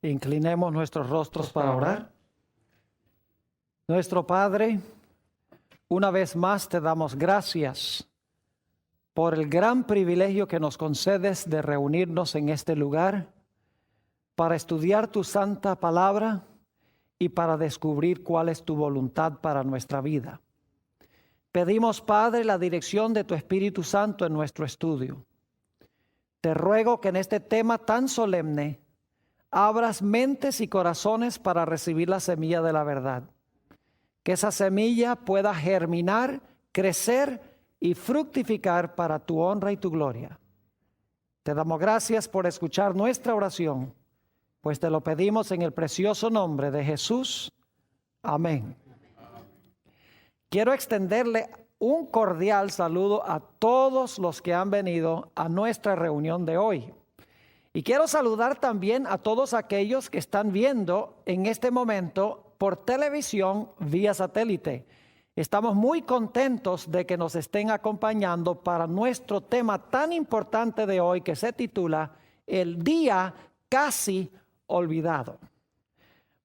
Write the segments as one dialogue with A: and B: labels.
A: Inclinemos nuestros rostros para orar. Nuestro Padre, una vez más te damos gracias por el gran privilegio que nos concedes de reunirnos en este lugar para estudiar tu santa palabra y para descubrir cuál es tu voluntad para nuestra vida. Pedimos, Padre, la dirección de tu Espíritu Santo en nuestro estudio. Te ruego que en este tema tan solemne abras mentes y corazones para recibir la semilla de la verdad. Que esa semilla pueda germinar, crecer y fructificar para tu honra y tu gloria. Te damos gracias por escuchar nuestra oración, pues te lo pedimos en el precioso nombre de Jesús. Amén. Quiero extenderle un cordial saludo a todos los que han venido a nuestra reunión de hoy. Y quiero saludar también a todos aquellos que están viendo en este momento por televisión vía satélite. Estamos muy contentos de que nos estén acompañando para nuestro tema tan importante de hoy, que se titula El Día Casi Olvidado.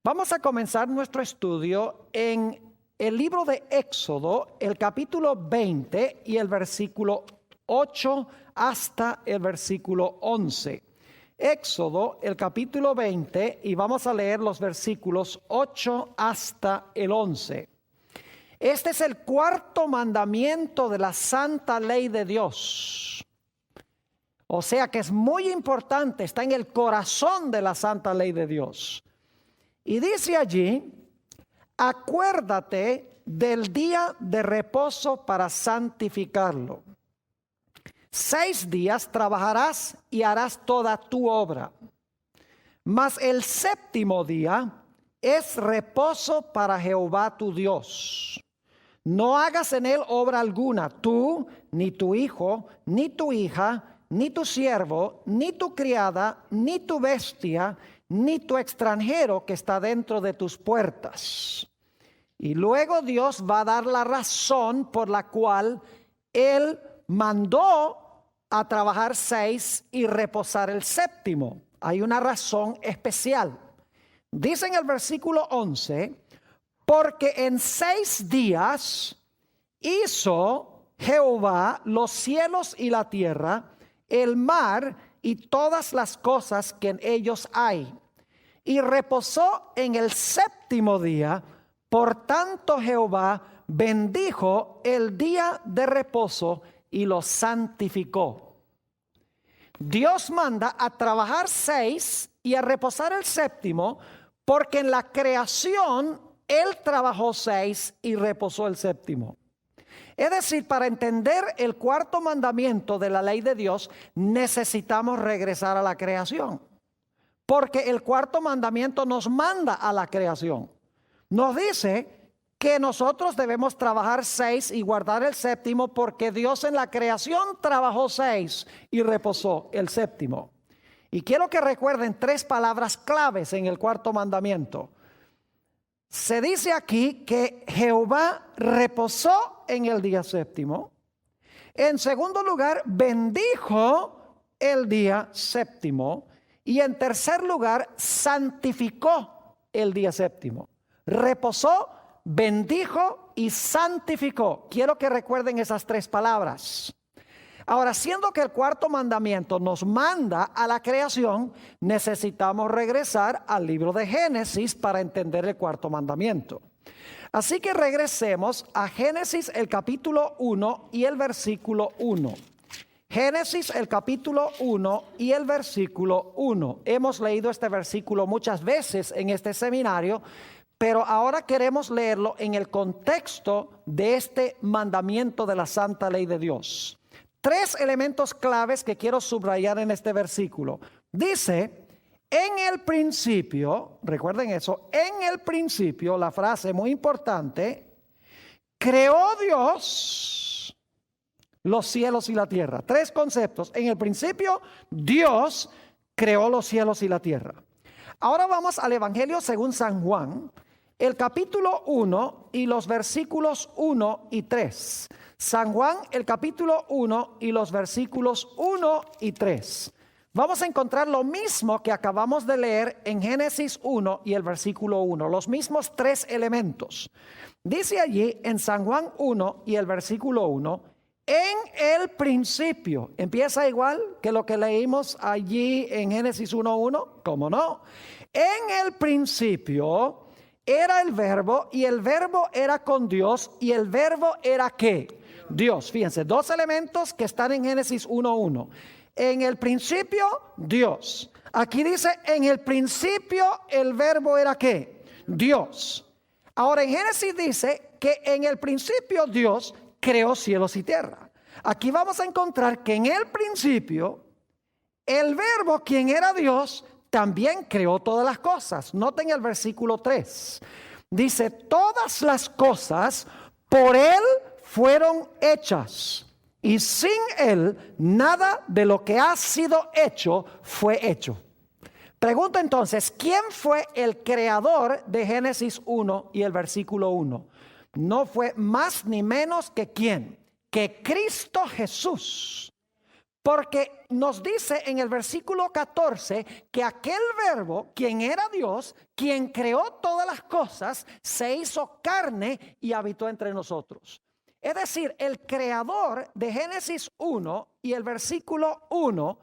A: Vamos a comenzar nuestro estudio en el libro de Éxodo, el capítulo 20 y el versículo 8 hasta el versículo 11. Éxodo, el capítulo 20, y vamos a leer los versículos 8 hasta el 11. Este es el cuarto mandamiento de la santa ley de Dios. O sea que es muy importante, está en el corazón de la santa ley de Dios. Y dice allí: acuérdate del día de reposo para santificarlo. 6 días trabajarás y harás toda tu obra. Mas el séptimo día es reposo para Jehová tu Dios. No hagas en él obra alguna, tú, ni tu hijo, ni tu hija, ni tu siervo, ni tu criada, ni tu bestia, ni tu extranjero que está dentro de tus puertas. Y luego Dios va a dar la razón por la cual él mandó a trabajar 6 y reposar el séptimo. Hay una razón especial. Dice en el versículo 11: porque en 6 días hizo Jehová los cielos y la tierra, el mar y todas las cosas que en ellos hay. Y reposó en el séptimo día. Por tanto Jehová bendijo el día de reposo y lo santificó. Dios manda a trabajar 6 y a reposar el séptimo, porque en la creación Él trabajó 6 y reposó el séptimo. Es decir, para entender el cuarto mandamiento de la ley de Dios, necesitamos regresar a la creación. Porque el cuarto mandamiento nos manda a la creación. Nos dice que nosotros debemos trabajar 6 y guardar el séptimo, porque Dios en la creación trabajó 6 y reposó el séptimo. Y quiero que recuerden 3 palabras claves en el cuarto mandamiento. Se dice aquí que Jehová reposó en el día séptimo. En segundo lugar, bendijo el día séptimo. Y en tercer lugar, santificó el día séptimo. Reposó, bendijo y santificó. Quiero que recuerden esas 3 palabras. Ahora, siendo que el cuarto mandamiento nos manda a la creación, necesitamos regresar al libro de Génesis para entender el cuarto mandamiento. Así que regresemos a Génesis el capítulo 1 y el versículo 1. Génesis el capítulo 1 y el versículo 1. Hemos leído este versículo muchas veces en este seminario, pero ahora queremos leerlo en el contexto de este mandamiento de la santa ley de Dios. 3 elementos claves que quiero subrayar en este versículo. Dice: en el principio, recuerden eso, en el principio, la frase muy importante, creó Dios los cielos y la tierra. 3 conceptos. En el principio, Dios creó los cielos y la tierra. Ahora vamos al Evangelio según San Juan, el capítulo 1 y los versículos 1 y 3. San Juan, el capítulo 1 y los versículos 1 y 3. vamos a encontrar lo mismo que acabamos de leer en Génesis 1 y el versículo 1, los mismos tres elementos. Dice allí en San Juan 1 y el versículo 1, en el principio, empieza igual que lo que leímos allí en Génesis 1:1, ¿cómo no? En el principio era el verbo y el verbo era con Dios y el verbo era ¿qué? Dios. Fíjense, dos elementos que están en Génesis 1:1. En el principio, Dios. Aquí dice, en el principio el verbo era ¿qué? Dios. Ahora en Génesis dice que en el principio Dios creó cielos y tierra. Aquí vamos a encontrar que en el principio el verbo, quien era Dios, también creó todas las cosas. Noten el versículo 3. Dice, todas las cosas por Él fueron hechas, y sin Él nada de lo que ha sido hecho fue hecho. Pregunto entonces, ¿quién fue el creador de Génesis 1 y el versículo 1? No fue más ni menos que ¿quién? Que Cristo Jesús. Porque nos dice en el versículo 14 que aquel verbo, quien era Dios, quien creó todas las cosas, se hizo carne y habitó entre nosotros. Es decir, el creador de Génesis 1 y el versículo 1,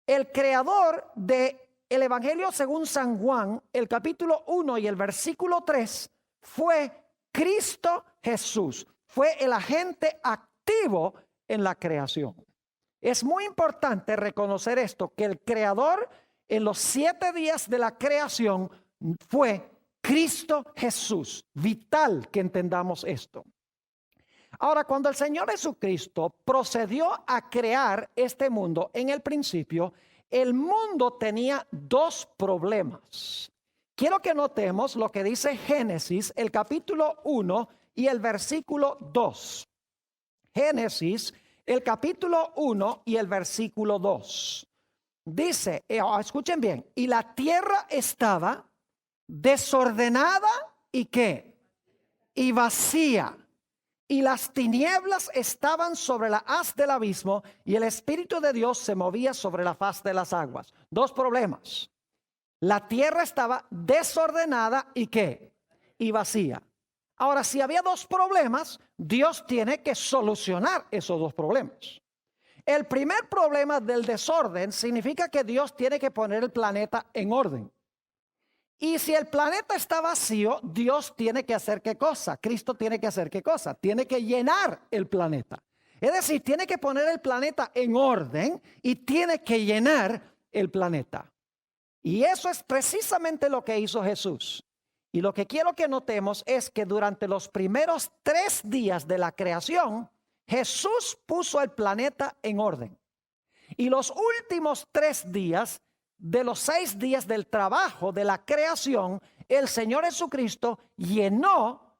A: el creador de el Evangelio según San Juan, el capítulo 1 y el versículo 3, fue Cristo Jesús. Fue el agente activo en la creación. Es muy importante reconocer esto, que el creador en los 7 días de la creación fue Cristo Jesús. Vital que entendamos esto. Ahora, cuando el Señor Jesucristo procedió a crear este mundo en el principio, el mundo tenía dos problemas. Quiero que notemos lo que dice Génesis, el capítulo 1 y el versículo 2. Génesis, el capítulo 1 y el versículo 2. Dice, escuchen bien, y la tierra estaba desordenada y ¿qué? Y vacía. Y las tinieblas estaban sobre la haz del abismo y el Espíritu de Dios se movía sobre la faz de las aguas. Dos problemas. La tierra estaba desordenada y ¿qué? Y vacía. Ahora, si había dos problemas, Dios tiene que solucionar esos dos problemas. El primer problema del desorden significa que Dios tiene que poner el planeta en orden. Y si el planeta está vacío, Dios tiene que hacer ¿qué cosa? Cristo tiene que hacer ¿qué cosa? Tiene que llenar el planeta. Es decir, tiene que poner el planeta en orden y tiene que llenar el planeta. Y eso es precisamente lo que hizo Jesús. Y lo que quiero que notemos es que durante los primeros 3 días de la creación, Jesús puso el planeta en orden. Y los últimos 3 días de los 6 días del trabajo de la creación, el Señor Jesucristo llenó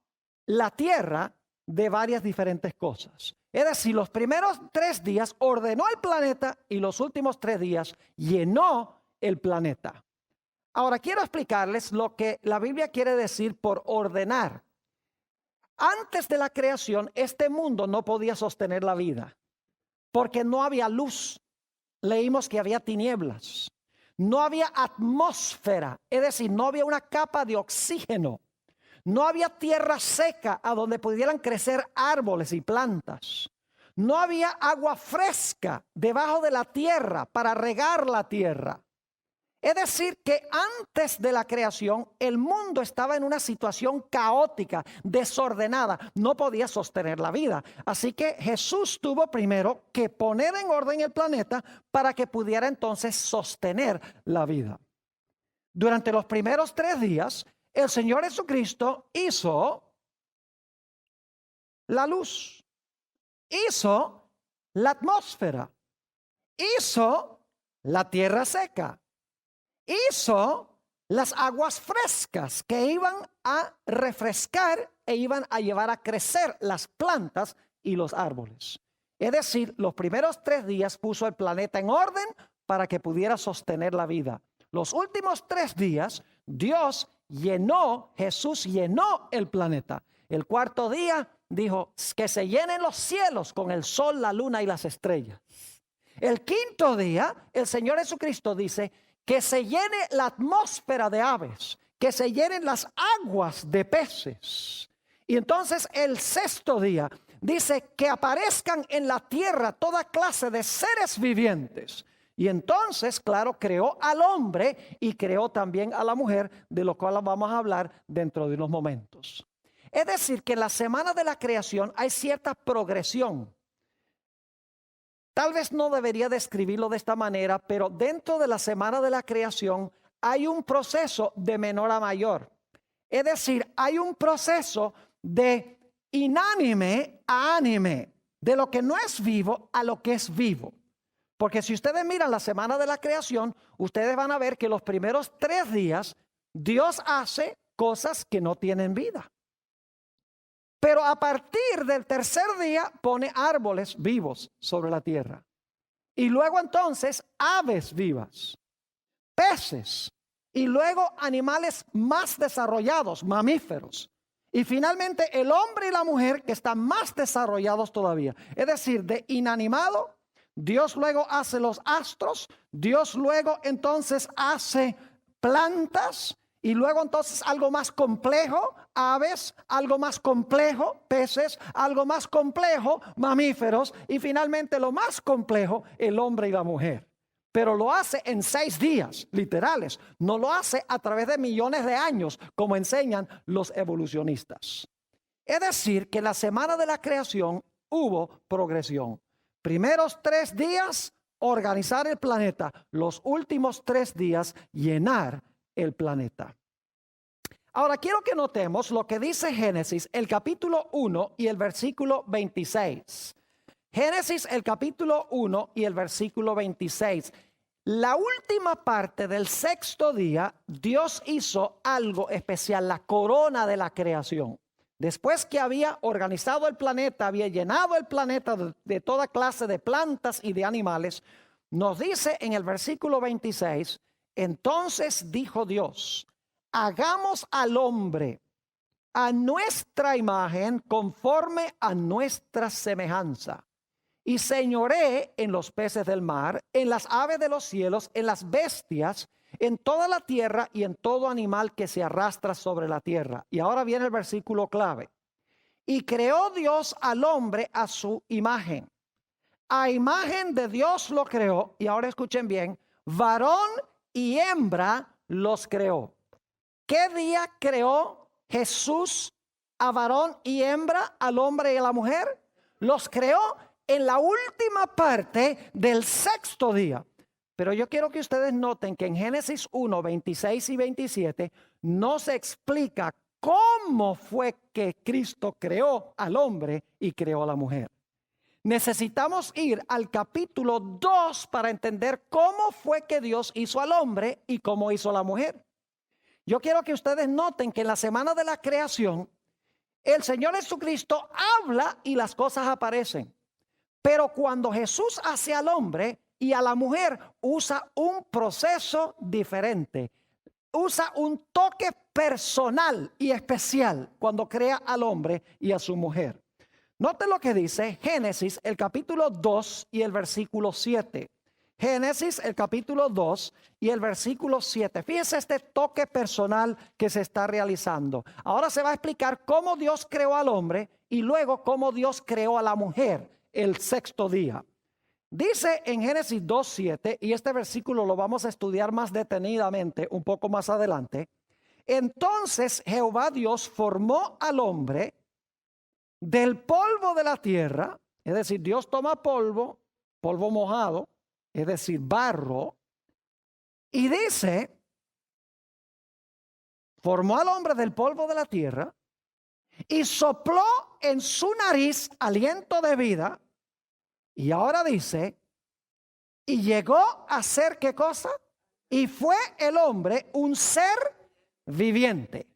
A: la tierra de varias diferentes cosas. Es decir, los primeros 3 días ordenó el planeta y los últimos 3 días llenó el planeta. Ahora quiero explicarles lo que la Biblia quiere decir por ordenar. Antes de la creación, este mundo no podía sostener la vida porque no había luz. Leímos que había tinieblas. No había atmósfera, es decir, no había una capa de oxígeno. No había tierra seca a donde pudieran crecer árboles y plantas. No había agua fresca debajo de la tierra para regar la tierra. Es decir, que antes de la creación el mundo estaba en una situación caótica, desordenada, no podía sostener la vida. Así que Jesús tuvo primero que poner en orden el planeta para que pudiera entonces sostener la vida. Durante los primeros 3 días, el Señor Jesucristo hizo la luz, hizo la atmósfera, hizo la tierra seca. Hizo las aguas frescas que iban a refrescar e iban a llevar a crecer las plantas y los árboles. Es decir, los primeros 3 días puso el planeta en orden para que pudiera sostener la vida. Los últimos 3 días, Jesús llenó el planeta. El 4º día dijo que se llenen los cielos con el sol, la luna y las estrellas. El quinto día, el Señor Jesucristo dice que se llene la atmósfera de aves, que se llenen las aguas de peces. Y entonces el sexto día dice que aparezcan en la tierra toda clase de seres vivientes. Y entonces, claro, creó al hombre y creó también a la mujer, de lo cual vamos a hablar dentro de unos momentos. Es decir, que en la semana de la creación hay cierta progresión. Tal vez no debería describirlo de esta manera, pero dentro de la semana de la creación hay un proceso de menor a mayor. Es decir, hay un proceso de inánime a ánime, de lo que no es vivo a lo que es vivo. Porque si ustedes miran la semana de la creación, ustedes van a ver que los primeros 3 días Dios hace cosas que no tienen vida. Pero a partir del tercer día pone árboles vivos sobre la tierra. Y luego entonces aves vivas, peces, y luego animales más desarrollados, mamíferos. Y finalmente el hombre y la mujer, que están más desarrollados todavía. Es decir, de inanimado, Dios luego hace los astros, Dios luego entonces hace plantas, y luego entonces algo más complejo, aves, algo más complejo, peces, algo más complejo, mamíferos, y finalmente lo más complejo, el hombre y la mujer. Pero lo hace en 6 días literales, no lo hace a través de millones de años, como enseñan los evolucionistas. Es decir, que en la semana de la creación hubo progresión. Primeros 3 días, organizar el planeta. Los últimos 3 días, llenar el planeta. Ahora quiero que notemos lo que dice Génesis, el capítulo 1 y el versículo 26. Génesis, el capítulo 1 y el versículo 26. La última parte del sexto día, Dios hizo algo especial, la corona de la creación. Después que había organizado el planeta, había llenado el planeta de toda clase de plantas y de animales, nos dice en el versículo 26, entonces dijo Dios, hagamos al hombre a nuestra imagen conforme a nuestra semejanza. Y señoré en los peces del mar, en las aves de los cielos, en las bestias, en toda la tierra y en todo animal que se arrastra sobre la tierra. Y ahora viene el versículo clave. Y creó Dios al hombre a su imagen. A imagen de Dios lo creó. Y ahora escuchen bien, varón y hembra los creó. ¿Qué día creó Jesús a varón y hembra, al hombre y a la mujer? Los creó en la última parte del sexto día. Pero yo quiero que ustedes noten que en Génesis 1, 26 y 27 no se explica cómo fue que Cristo creó al hombre y creó a la mujer. Necesitamos ir al capítulo 2 para entender cómo fue que Dios hizo al hombre y cómo hizo a la mujer. Yo quiero que ustedes noten que en la semana de la creación, el Señor Jesucristo habla y las cosas aparecen. Pero cuando Jesús hace al hombre y a la mujer, usa un proceso diferente. Usa un toque personal y especial cuando crea al hombre y a su mujer. Note lo que dice Génesis, el capítulo 2 y el versículo 7. Génesis, el capítulo 2 y el versículo 7. Fíjense este toque personal que se está realizando. Ahora se va a explicar cómo Dios creó al hombre y luego cómo Dios creó a la mujer el sexto día. Dice en Génesis 2:7, y este versículo lo vamos a estudiar más detenidamente un poco más adelante. Entonces Jehová Dios formó al hombre del polvo de la tierra, es decir, Dios toma polvo, polvo mojado, es decir, barro, y dice, formó al hombre del polvo de la tierra y sopló en su nariz aliento de vida. Y ahora dice, y llegó a ser ¿qué cosa? Y fue el hombre un ser viviente.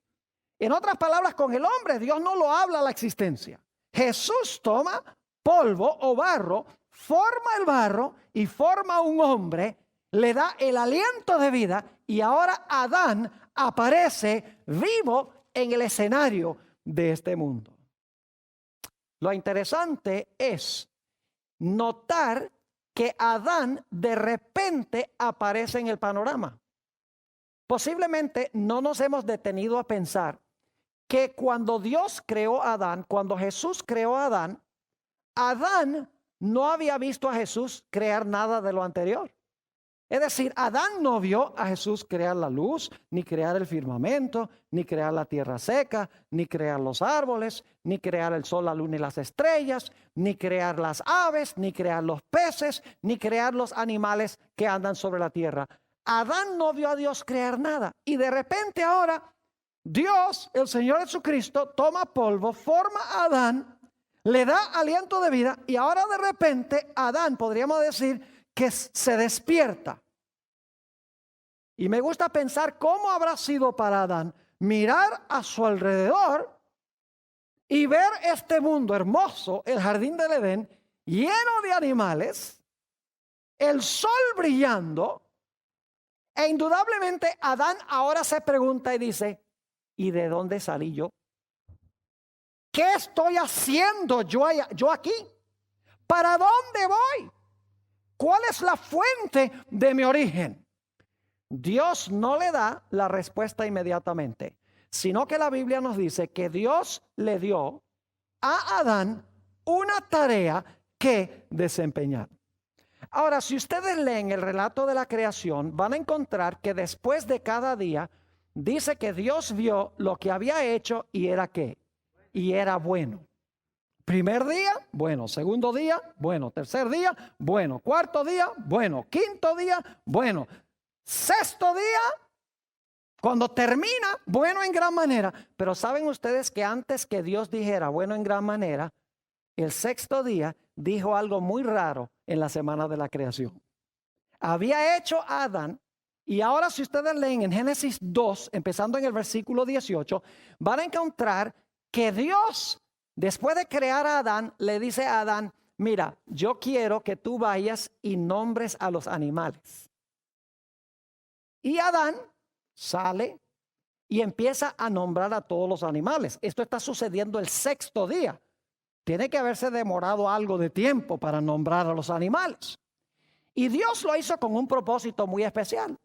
A: En otras palabras, con el hombre Dios no lo habla a la existencia. Jesús toma polvo o barro, forma el barro y forma un hombre, le da el aliento de vida y ahora Adán aparece vivo en el escenario de este mundo. Lo interesante es notar que Adán de repente aparece en el panorama. Posiblemente no nos hemos detenido a pensar que cuando Dios creó a Adán, cuando Jesús creó a Adán, Adán no había visto a Jesús crear nada de lo anterior. Es decir, Adán no vio a Jesús crear la luz, ni crear el firmamento, ni crear la tierra seca, ni crear los árboles, ni crear el sol, la luna y las estrellas, ni crear las aves, ni crear los peces, ni crear los animales que andan sobre la tierra. Adán no vio a Dios crear nada. Y de repente ahora Dios, el Señor Jesucristo, toma polvo, forma a Adán, le da aliento de vida y ahora de repente Adán, podríamos decir, que se despierta. Y me gusta pensar cómo habrá sido para Adán mirar a su alrededor y ver este mundo hermoso, el jardín del Edén, lleno de animales, el sol brillando, e indudablemente Adán ahora se pregunta y dice, ¿y de dónde salí yo? ¿Qué estoy haciendo yo aquí? ¿Para dónde voy? ¿Cuál es la fuente de mi origen? Dios no le da la respuesta inmediatamente, sino que la Biblia nos dice que Dios le dio a Adán una tarea que desempeñar. Ahora, si ustedes leen el relato de la creación, van a encontrar que después de cada día, dice que Dios vio lo que había hecho y era ¿qué? Y era bueno. Primer día, bueno. Segundo día, bueno. Tercer día, bueno. Cuarto día, bueno. Quinto día, bueno. Sexto día, cuando termina, bueno en gran manera. Pero saben ustedes que antes que Dios dijera bueno en gran manera, el sexto día dijo algo muy raro en la semana de la creación. Había hecho a Adán, y ahora si ustedes leen en Génesis 2, empezando en el versículo 18, van a encontrar que Dios, después de crear a Adán, le dice a Adán, mira, yo quiero que tú vayas y nombres a los animales. Y Adán sale y empieza a nombrar a todos los animales. Esto está sucediendo el sexto día. Tiene que haberse demorado algo de tiempo para nombrar a los animales. Y Dios lo hizo con un propósito muy especial.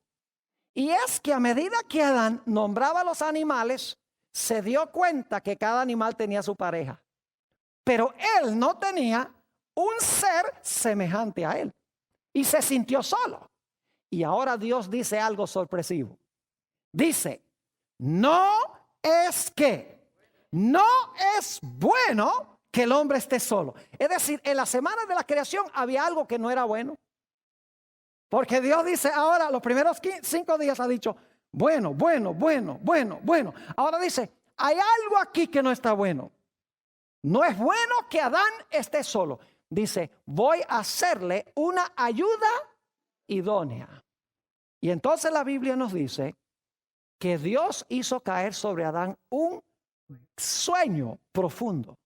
A: Y es que a medida que Adán nombraba a los animales, se dio cuenta que cada animal tenía su pareja. Pero él no tenía un ser semejante a él. Y se sintió solo. Y ahora Dios dice algo sorpresivo. Dice, no es bueno que el hombre esté solo. Es decir, en la semana de la creación había algo que no era bueno. Porque Dios dice ahora, los primeros 5 días ha dicho, bueno. Ahora dice, hay algo aquí que no está bueno. No es bueno que Adán esté solo. Dice, voy a hacerle una ayuda idónea. Y entonces la Biblia nos dice que Dios hizo caer sobre Adán un sueño profundo.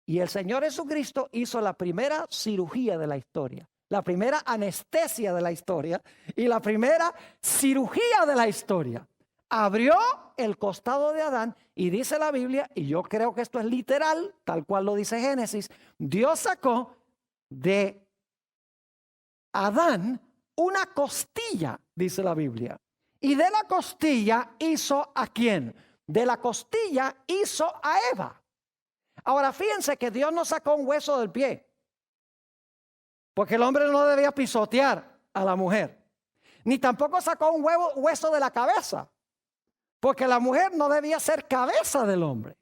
A: Y el Señor Jesucristo hizo la primera cirugía de la historia, la primera anestesia de la historia y la primera cirugía de la historia. Abrió el costado de Adán y dice la Biblia, y yo creo que esto es literal, tal cual lo dice Génesis, Dios sacó de Adán una costilla, dice la Biblia. Y de la costilla hizo ¿a quién? De la costilla hizo a Eva. Ahora fíjense que Dios no sacó un hueso del pie, porque el hombre no debía pisotear a la mujer. Ni tampoco sacó un hueso de la cabeza, porque la mujer no debía ser cabeza del hombre.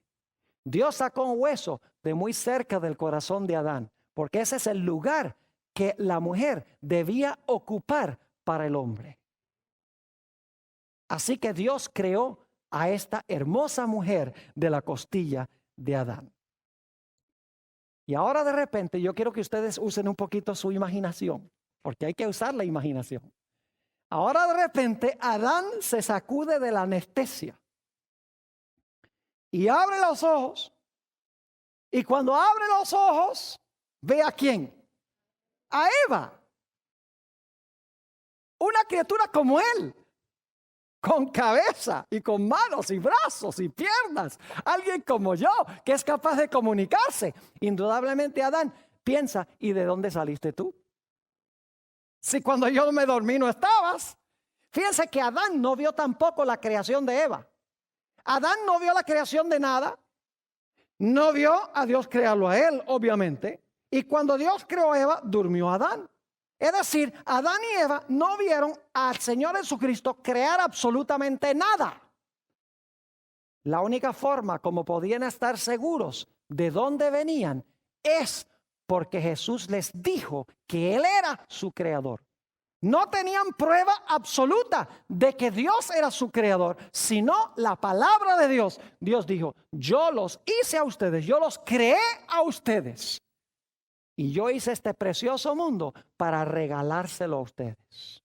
A: Dios sacó un hueso de muy cerca del corazón de Adán, porque ese es el lugar que la mujer debía ocupar para el hombre. Así que Dios creó a esta hermosa mujer de la costilla de Adán. Y ahora de repente yo quiero que ustedes usen un poquito su imaginación, porque hay que usar la imaginación. Ahora de repente Adán se sacude de la anestesia y abre los ojos. Y cuando abre los ojos, ve a quién. A Eva, una criatura como él, con cabeza y con manos y brazos y piernas, alguien como yo que es capaz de comunicarse. Indudablemente Adán piensa, ¿y de dónde saliste tú? Si cuando yo me dormí no estabas. Fíjense que Adán no vio tampoco la creación de Eva. Adán no vio la creación de nada. No vio a Dios crearlo a él, obviamente. Y cuando Dios creó a Eva, durmió Adán. Es decir, Adán y Eva no vieron al Señor Jesucristo crear absolutamente nada. La única forma como podían estar seguros de dónde venían es porque Jesús les dijo que Él era su creador. No tenían prueba absoluta de que Dios era su creador, sino la palabra de Dios. Dios dijo, yo los hice a ustedes, yo los creé a ustedes. Y yo hice este precioso mundo para regalárselo a ustedes.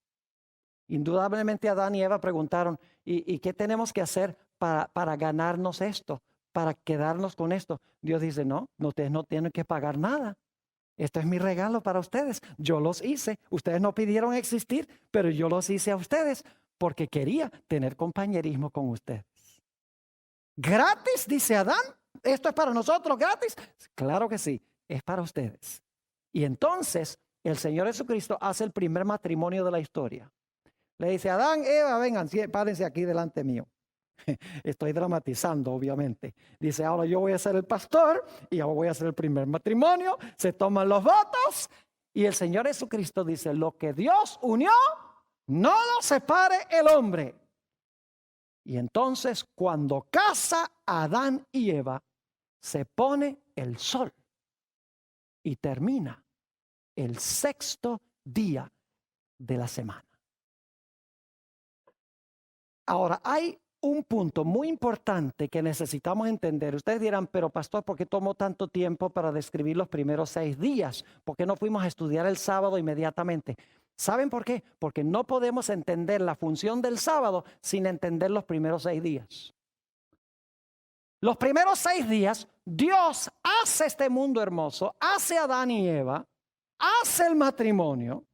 A: Indudablemente Adán y Eva preguntaron, ¿y qué tenemos que hacer para ganarnos esto? Para quedarnos con esto. Dios dice, no, ustedes no tienen que pagar nada. Esto es mi regalo para ustedes. Yo los hice. Ustedes no pidieron existir, pero yo los hice a ustedes porque quería tener compañerismo con ustedes. ¿Gratis? Dice Adán. ¿Esto es para nosotros gratis? Claro que sí, es para ustedes. Y entonces el Señor Jesucristo hace el primer matrimonio de la historia. Le dice, Adán, Eva, vengan, párense aquí delante mío. Estoy dramatizando, obviamente. Dice, ahora yo voy a ser el pastor y ahora voy a hacer el primer matrimonio. Se toman los votos y el Señor Jesucristo dice, lo que Dios unió, no lo separe el hombre. Y entonces cuando casa Adán y Eva, se pone el sol y termina el sexto día de la semana. Ahora, hay un punto muy importante que necesitamos entender. Ustedes dirán, pero pastor, ¿por qué tomó tanto tiempo para describir los primeros 6 días? ¿Por qué no fuimos a estudiar el sábado inmediatamente? ¿Saben por qué? Porque no podemos entender la función del sábado sin entender los primeros 6 días. Los primeros 6 días, Dios hace este mundo hermoso, hace a Adán y Eva, hace el matrimonio.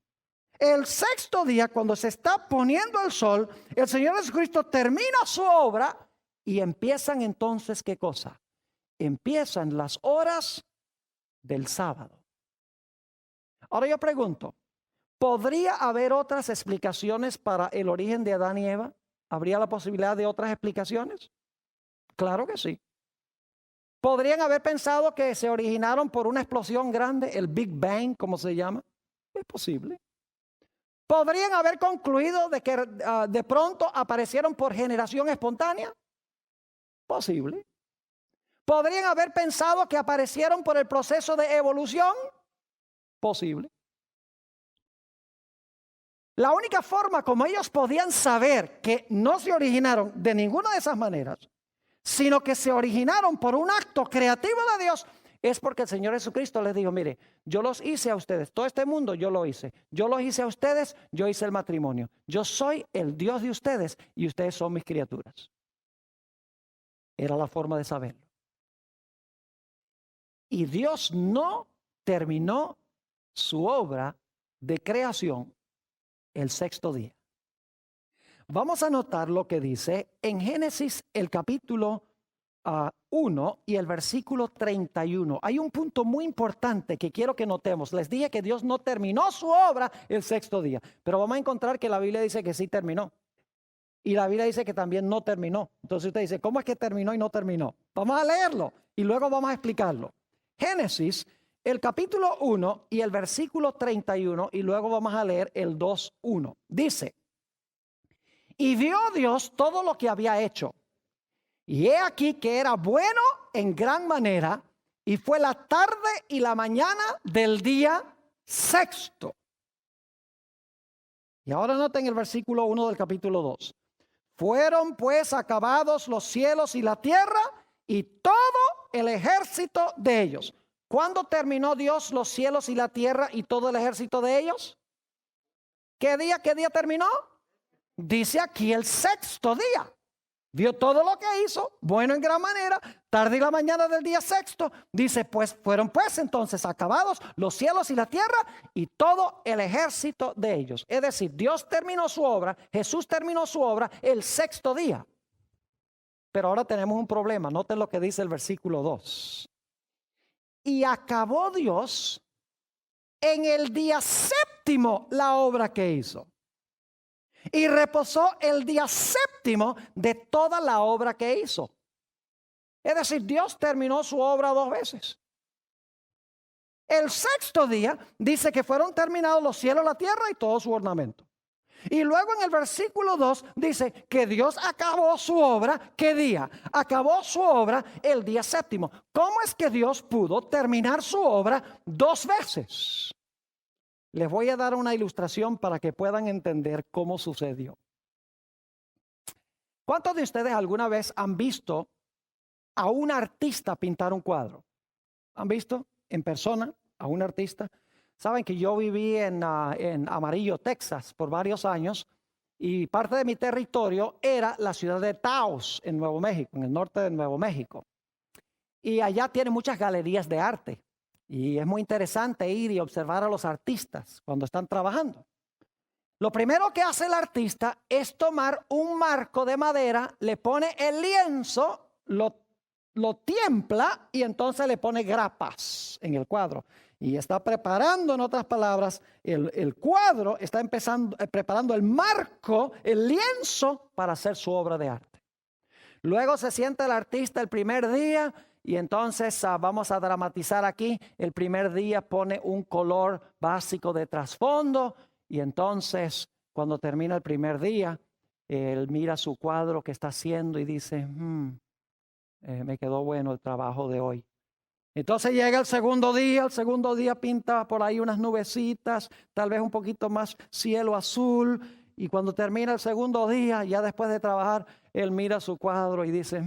A: El sexto día, cuando se está poniendo el sol, el Señor Jesucristo termina su obra y empiezan entonces, ¿qué cosa? Empiezan las horas del sábado. Ahora yo pregunto, ¿podría haber otras explicaciones para el origen de Adán y Eva? ¿Habría la posibilidad de otras explicaciones? Claro que sí. ¿Podrían haber pensado que se originaron por una explosión grande, el Big Bang, como se llama? Es posible. ¿Podrían haber concluido de que de pronto aparecieron por generación espontánea? Posible. ¿Podrían haber pensado que aparecieron por el proceso de evolución? Posible. La única forma como ellos podían saber que no se originaron de ninguna de esas maneras, sino que se originaron por un acto creativo de Dios, es porque el Señor Jesucristo les dijo, mire, yo los hice a ustedes, todo este mundo yo lo hice. Yo los hice a ustedes, yo hice el matrimonio. Yo soy el Dios de ustedes y ustedes son mis criaturas. Era la forma de saberlo. Y Dios no terminó su obra de creación el sexto día. Vamos a notar lo que dice en Génesis el capítulo 1 y el versículo 31. Hay un punto muy importante que quiero que notemos. Les dije que Dios no terminó su obra el sexto día, pero vamos a encontrar que la Biblia dice que sí terminó. Y la Biblia dice que también no terminó. Entonces usted dice, ¿cómo es que terminó y no terminó? Vamos a leerlo y luego vamos a explicarlo. Génesis, el capítulo 1 y el versículo 31 y luego vamos a leer el 2:1. Dice, y vio Dios todo lo que había hecho. Y he aquí que era bueno en gran manera, y fue la tarde y la mañana del día sexto. Y ahora noten el versículo 1 del capítulo 2. Fueron pues acabados los cielos y la tierra y todo el ejército de ellos. ¿Cuándo terminó Dios los cielos y la tierra y todo el ejército de ellos? ¿Qué día terminó? Dice aquí el sexto día. Vio todo lo que hizo, bueno en gran manera, tarde y la mañana del día sexto. Dice, pues fueron pues entonces acabados los cielos y la tierra y todo el ejército de ellos. Es decir, Dios terminó su obra, Jesús terminó su obra el sexto día. Pero ahora tenemos un problema. Noten lo que dice el versículo 2. Y acabó Dios en el día séptimo séptimo la obra que hizo. Y reposó el día séptimo de toda la obra que hizo. Es decir, Dios terminó su obra 2 veces. El sexto día dice que fueron terminados los cielos, la tierra y todo su ornamento. Y luego en el versículo 2 dice que Dios acabó su obra. ¿Qué día? Acabó su obra el día séptimo. ¿Cómo es que Dios pudo terminar su obra 2 veces? Les voy a dar una ilustración para que puedan entender cómo sucedió. ¿Cuántos de ustedes alguna vez han visto a un artista pintar un cuadro? ¿Han visto en persona a un artista? Saben que yo viví en Amarillo, Texas, por varios años, y parte de mi territorio era la ciudad de Taos, en Nuevo México, en el norte de Nuevo México. Y allá tiene muchas galerías de arte. Y es muy interesante ir y observar a los artistas cuando están trabajando. Lo primero que hace el artista es tomar un marco de madera, le pone el lienzo, lo tiempla y entonces le pone grapas en el cuadro. Y está preparando, en otras palabras, el cuadro, está preparando el marco, el lienzo para hacer su obra de arte. Luego se sienta el artista el primer día y entonces vamos a dramatizar aquí. El primer día pone un color básico de trasfondo y entonces cuando termina el primer día, él mira su cuadro que está haciendo y dice, me quedó bueno el trabajo de hoy. Entonces llega el segundo día pinta por ahí unas nubecitas, tal vez un poquito más cielo azul. Y cuando termina el segundo día, ya después de trabajar, él mira su cuadro y dice,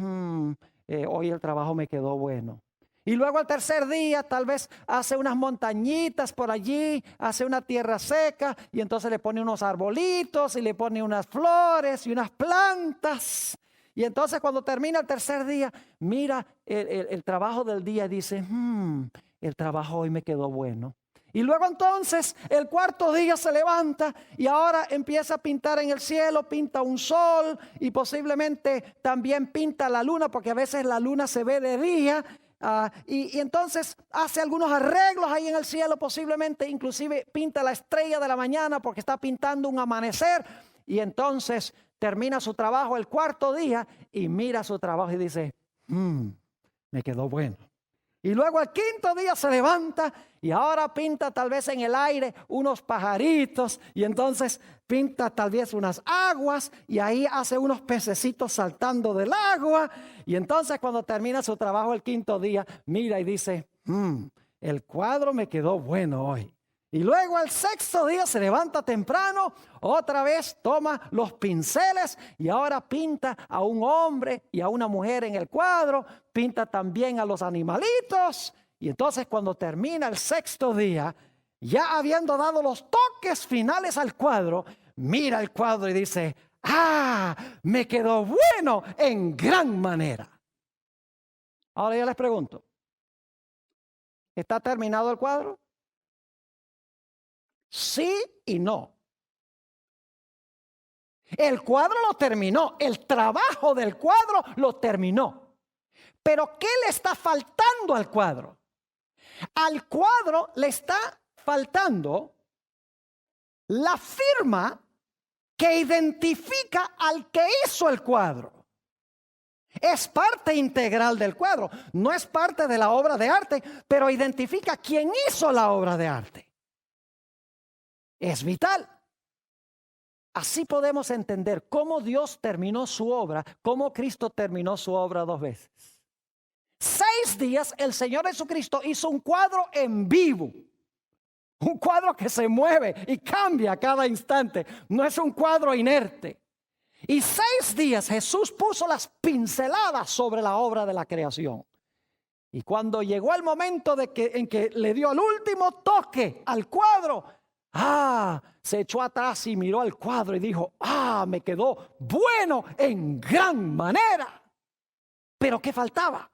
A: hoy el trabajo me quedó bueno. Y luego el tercer día tal vez hace unas montañitas por allí, hace una tierra seca y entonces le pone unos arbolitos y le pone unas flores y unas plantas. Y entonces cuando termina el tercer día, mira el trabajo del día y dice, el trabajo hoy me quedó bueno. Y luego entonces el cuarto día se levanta y ahora empieza a pintar en el cielo, pinta un sol y posiblemente también pinta la luna, porque a veces la luna se ve de día. Y entonces hace algunos arreglos ahí en el cielo, posiblemente inclusive pinta la estrella de la mañana porque está pintando un amanecer. Y entonces termina su trabajo el cuarto día y mira su trabajo y dice, me quedó bueno. Y luego el quinto día se levanta y ahora pinta tal vez en el aire unos pajaritos y entonces pinta tal vez unas aguas y ahí hace unos pececitos saltando del agua. Y entonces cuando termina su trabajo el quinto día, mira y dice, el cuadro me quedó bueno hoy. Y luego el sexto día se levanta temprano, otra vez toma los pinceles y ahora pinta a un hombre y a una mujer en el cuadro, pinta también a los animalitos. Y entonces cuando termina el sexto día, ya habiendo dado los toques finales al cuadro, mira el cuadro y dice, me quedó bueno en gran manera. Ahora yo les pregunto, ¿está terminado el cuadro? Sí y no. El cuadro lo terminó, el trabajo del cuadro lo terminó. Pero ¿qué le está faltando al cuadro? Al cuadro le está faltando la firma que identifica al que hizo el cuadro. Es parte integral del cuadro, no es parte de la obra de arte, pero identifica quién hizo la obra de arte. Es vital. Así podemos entender cómo Dios terminó su obra, cómo Cristo terminó su obra 2 veces. 6 días el Señor Jesucristo hizo un cuadro en vivo. Un cuadro que se mueve y cambia a cada instante. No es un cuadro inerte. Y 6 días Jesús puso las pinceladas sobre la obra de la creación. Y cuando llegó el momento en que le dio el último toque al cuadro, se echó atrás y miró al cuadro y dijo, me quedó bueno en gran manera. Pero ¿qué faltaba?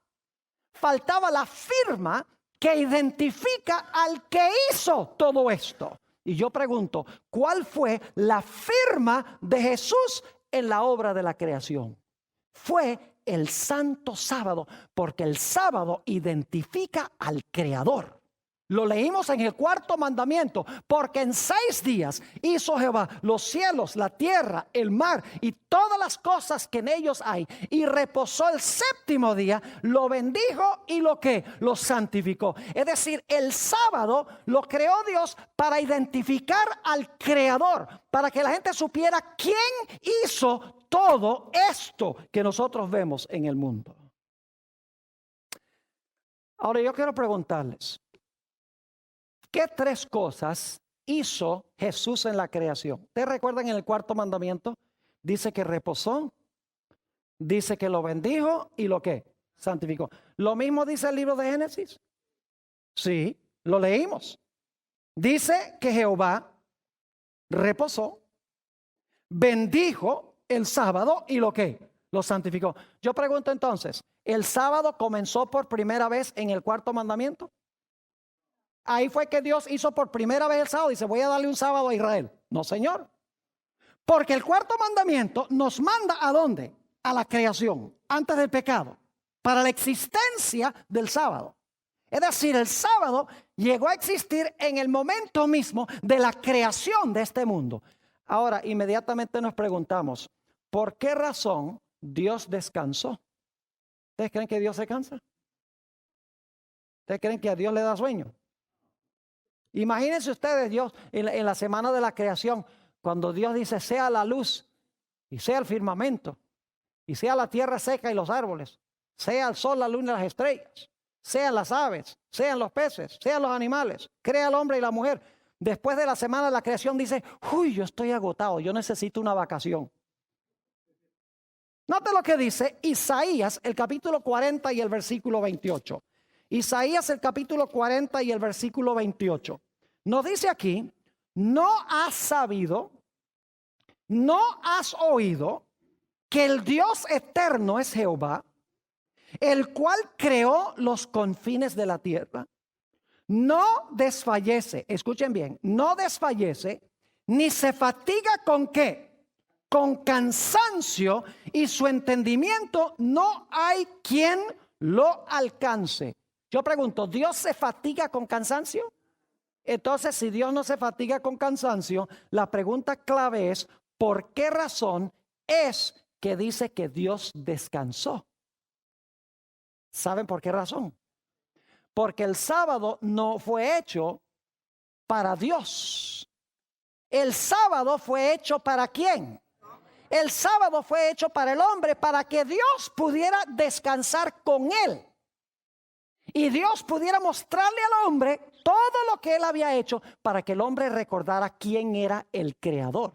A: Faltaba la firma que identifica al que hizo todo esto. Y yo pregunto, ¿cuál fue la firma de Jesús en la obra de la creación? Fue el santo sábado, porque el sábado identifica al Creador. Lo leímos en el cuarto mandamiento, porque en 6 días hizo Jehová los cielos, la tierra, el mar y todas las cosas que en ellos hay. Y reposó el séptimo día, lo bendijo y lo santificó. Es decir, el sábado lo creó Dios para identificar al Creador, para que la gente supiera quién hizo todo esto que nosotros vemos en el mundo. Ahora yo quiero preguntarles, ¿qué 3 cosas hizo Jesús en la creación? ¿Ustedes recuerdan en el cuarto mandamiento? Dice que reposó, dice que lo bendijo y lo que santificó. ¿Lo mismo dice el libro de Génesis? Sí, lo leímos. Dice que Jehová reposó, bendijo el sábado y lo santificó. Yo pregunto entonces, ¿el sábado comenzó por primera vez en el cuarto mandamiento? Ahí fue que Dios hizo por primera vez el sábado. Dice, voy a darle un sábado a Israel. No, señor. Porque el cuarto mandamiento nos manda ¿a dónde? A la creación, antes del pecado, para la existencia del sábado. Es decir, el sábado llegó a existir en el momento mismo de la creación de este mundo. Ahora, inmediatamente nos preguntamos, ¿por qué razón Dios descansó? ¿Ustedes creen que Dios se cansa? ¿Ustedes creen que a Dios le da sueño? Imagínense ustedes Dios en la semana de la creación, cuando Dios dice sea la luz y sea el firmamento y sea la tierra seca y los árboles, sea el sol, la luna y las estrellas, sean las aves, sean los peces, sean los animales, crea el hombre y la mujer. Después de la semana de la creación dice, uy, yo estoy agotado, yo necesito una vacación. Note lo que dice Isaías, el capítulo 40 y el versículo 28. Isaías el capítulo 40 y el versículo 28. Nos dice aquí, no has sabido, no has oído que el Dios eterno es Jehová, el cual creó los confines de la tierra. No desfallece, escuchen bien, no desfallece, ni se fatiga con ¿qué? Con cansancio, y su entendimiento no hay quien lo alcance. Yo pregunto, ¿Dios se fatiga con cansancio? Entonces, si Dios no se fatiga con cansancio, la pregunta clave es, ¿por qué razón es que dice que Dios descansó? ¿Saben por qué razón? Porque el sábado no fue hecho para Dios. El sábado fue hecho ¿para quién? El sábado fue hecho para el hombre, para que Dios pudiera descansar con él. Y Dios pudiera mostrarle al hombre todo lo que él había hecho para que el hombre recordara quién era el creador.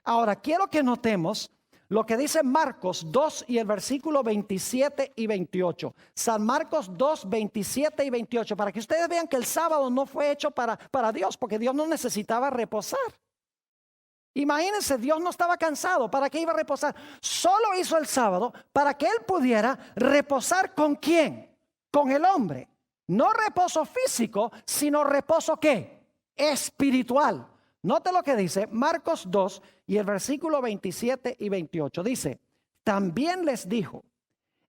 A: Ahora, quiero que notemos lo que dice Marcos 2 y el versículo 27 y 28. San Marcos 2, 27 y 28. Para que ustedes vean que el sábado no fue hecho para Dios, porque Dios no necesitaba reposar. Imagínense, Dios no estaba cansado. ¿Para qué iba a reposar? Solo hizo el sábado para que él pudiera reposar ¿con quién? Con el hombre. No reposo físico, sino reposo ¿qué? Espiritual. Note lo que dice Marcos 2 y el versículo 27 y 28. Dice, también les dijo,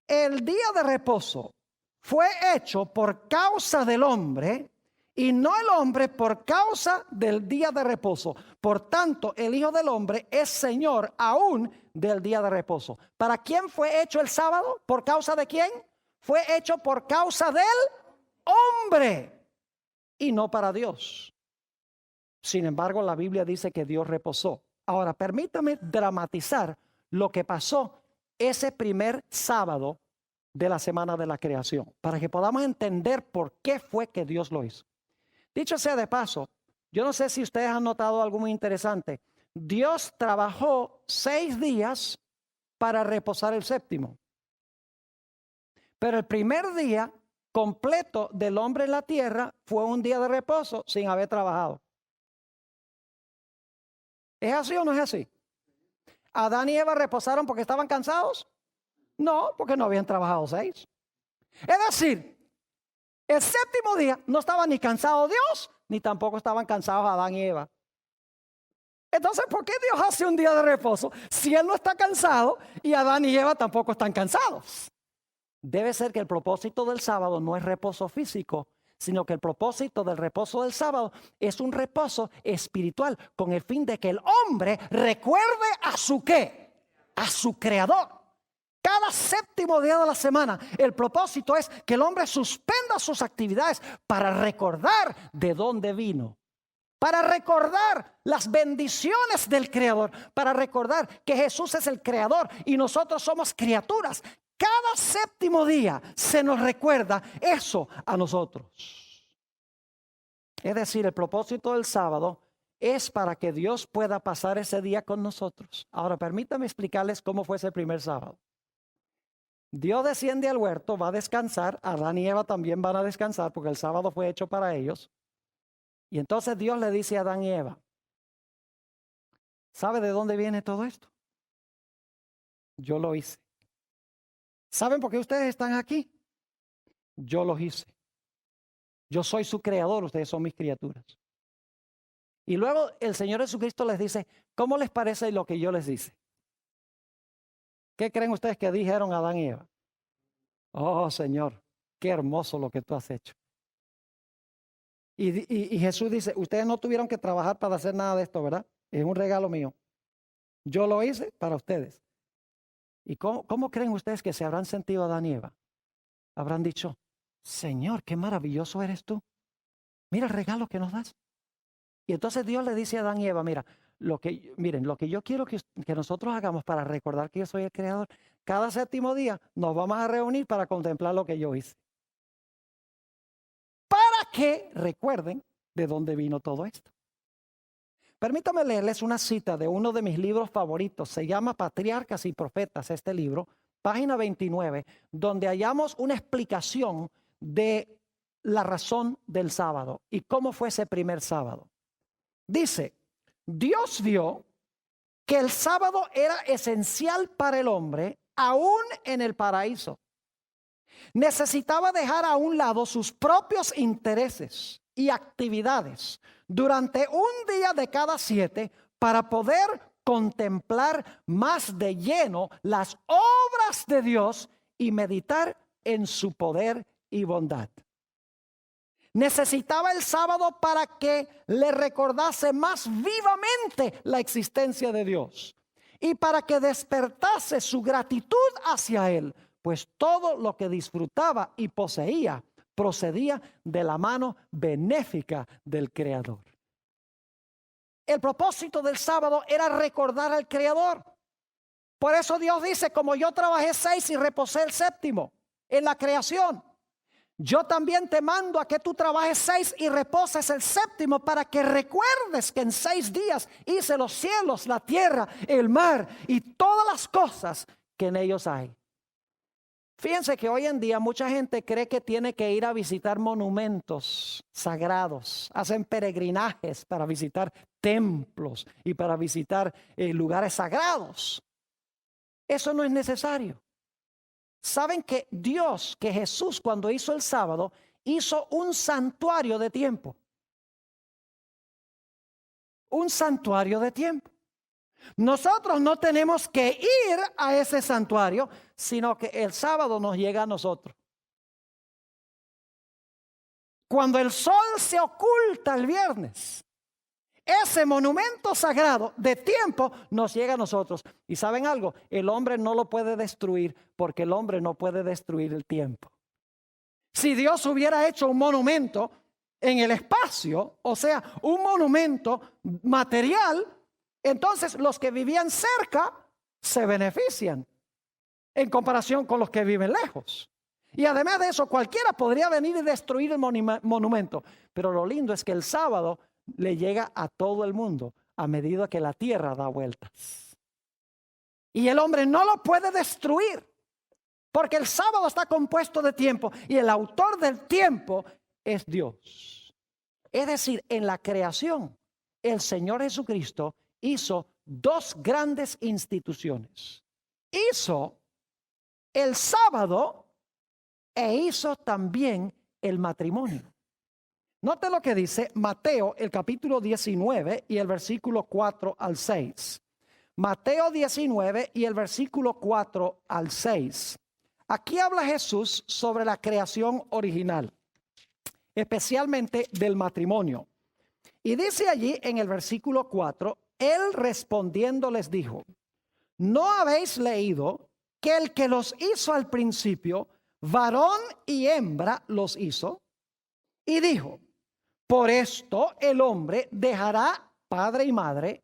A: el día de reposo fue hecho por causa del hombre y no el hombre por causa del día de reposo. Por tanto, el Hijo del Hombre es Señor aún del día de reposo. ¿Para quién fue hecho el sábado? ¿Por causa de quién? Fue hecho por causa del hombre y no para Dios. Sin embargo, la Biblia dice que Dios reposó. Ahora, permítame dramatizar lo que pasó ese primer sábado de la semana de la creación, para que podamos entender por qué fue que Dios lo hizo. Dicho sea de paso, yo no sé si ustedes han notado algo muy interesante. Dios trabajó 6 días para reposar el séptimo. Pero el primer día completo del hombre en la tierra fue un día de reposo sin haber trabajado. ¿Es así o no es así? ¿Adán y Eva reposaron porque estaban cansados? No, porque no habían trabajado 6. Es decir, el séptimo día no estaba ni cansado Dios, ni tampoco estaban cansados Adán y Eva. Entonces, ¿por qué Dios hace un día de reposo si Él no está cansado y Adán y Eva tampoco están cansados? Debe ser que el propósito del sábado no es reposo físico, sino que el propósito del reposo del sábado es un reposo espiritual con el fin de que el hombre recuerde a su ¿qué? A su creador. Cada séptimo día de la semana, el propósito es que el hombre suspenda sus actividades para recordar de dónde vino. Para recordar las bendiciones del Creador, para recordar que Jesús es el Creador y nosotros somos criaturas. Cada séptimo día se nos recuerda eso a nosotros. Es decir, el propósito del sábado es para que Dios pueda pasar ese día con nosotros. Ahora, permítame explicarles cómo fue ese primer sábado. Dios desciende al huerto, va a descansar. Adán y Eva también van a descansar porque el sábado fue hecho para ellos. Y entonces Dios le dice a Adán y Eva, ¿sabe de dónde viene todo esto? Yo lo hice. ¿Saben por qué ustedes están aquí? Yo los hice. Yo soy su creador, ustedes son mis criaturas. Y luego el Señor Jesucristo les dice, ¿cómo les parece lo que yo les dice? ¿Qué creen ustedes que dijeron Adán y Eva? Oh, Señor, qué hermoso lo que tú has hecho. Y Jesús dice, ustedes no tuvieron que trabajar para hacer nada de esto, ¿verdad? Es un regalo mío. Yo lo hice para ustedes. ¿Y cómo creen ustedes que se habrán sentido Adán y Eva? Habrán dicho, Señor, qué maravilloso eres tú. Mira el regalo que nos das. Y entonces Dios le dice a Adán y Eva, miren, lo que yo quiero que nosotros hagamos para recordar que yo soy el Creador, cada séptimo día nos vamos a reunir para contemplar lo que yo hice. Para que recuerden de dónde vino todo esto. Permítanme leerles una cita de uno de mis libros favoritos. Se llama Patriarcas y Profetas, este libro, página 29, donde hallamos una explicación de la razón del sábado y cómo fue ese primer sábado. Dice, Dios vio que el sábado era esencial para el hombre, aún en el paraíso. Necesitaba dejar a un lado sus propios intereses y actividades durante un día de cada 7 para poder contemplar más de lleno las obras de Dios y meditar en su poder y bondad. Necesitaba el sábado para que le recordase más vivamente la existencia de Dios y para que despertase su gratitud hacia Él, pues todo lo que disfrutaba y poseía procedía de la mano benéfica del Creador. El propósito del sábado era recordar al Creador. Por eso Dios dice, como yo trabajé 6 y reposé el 7º en la creación, yo también te mando a que tú trabajes 6 y reposes el 7º para que recuerdes que en 6 días hice los cielos, la tierra, el mar y todas las cosas que en ellos hay. Fíjense que hoy en día mucha gente cree que tiene que ir a visitar monumentos sagrados. Hacen peregrinajes para visitar templos y para visitar lugares sagrados. Eso no es necesario. Saben que Dios, que Jesús cuando hizo el sábado, hizo un santuario de tiempo. Un santuario de tiempo. Nosotros no tenemos que ir a ese santuario, sino que el sábado nos llega a nosotros. Cuando el sol se oculta el viernes, ese monumento sagrado de tiempo nos llega a nosotros. Y ¿saben algo? El hombre no lo puede destruir porque el hombre no puede destruir el tiempo. Si Dios hubiera hecho un monumento en el espacio, o sea, un monumento material, entonces los que vivían cerca se benefician en comparación con los que viven lejos. Y además de eso, cualquiera podría venir y destruir el monumento. Pero lo lindo es que el sábado le llega a todo el mundo a medida que la tierra da vueltas. Y el hombre no lo puede destruir porque el sábado está compuesto de tiempo y el autor del tiempo es Dios. Es decir, en la creación, el Señor Jesucristo hizo 2 grandes instituciones. Hizo el sábado e hizo también el matrimonio. Note lo que dice Mateo, el capítulo 19 y el versículo 4 al 6. Mateo 19 y el versículo 4 al 6. Aquí habla Jesús sobre la creación original. especialmente del matrimonio. Y dice allí en el versículo 4, él respondiendo les dijo, ¿no habéis leído que el que los hizo al principio, varón y hembra los hizo? Y dijo, por esto el hombre dejará padre y madre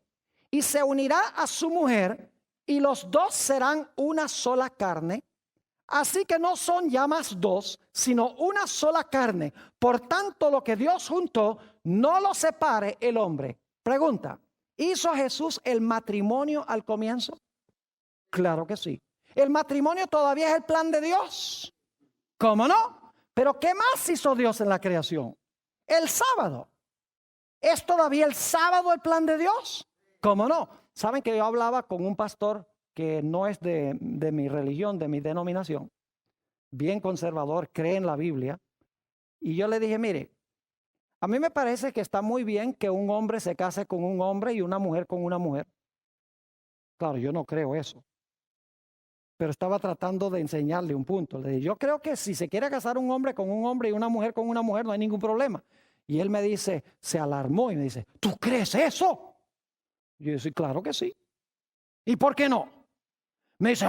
A: y se unirá a su mujer y los dos serán una sola carne. Así que no son ya más dos, sino una sola carne. Por tanto, lo que Dios juntó, no lo separe el hombre. Pregunta, ¿hizo Jesús el matrimonio al comienzo? Claro que sí. ¿El matrimonio todavía es el plan de Dios? ¿Cómo no? Pero ¿qué más hizo Dios en la creación? El sábado. ¿Es todavía el sábado el plan de Dios? ¿Cómo no? Saben que yo hablaba con un pastor que no es de mi religión, de mi denominación, bien conservador, cree en la Biblia. Y yo le dije, mire, a mí me parece que está muy bien que un hombre se case con un hombre y una mujer con una mujer. Claro, yo no creo eso. Pero estaba tratando de enseñarle un punto. Le dije, yo creo que si se quiere casar un hombre con un hombre y una mujer con una mujer, no hay ningún problema. Y él me dice, se alarmó y me dice, ¿tú crees eso? Y yo dije, claro que sí. ¿Y por qué no? Me dice,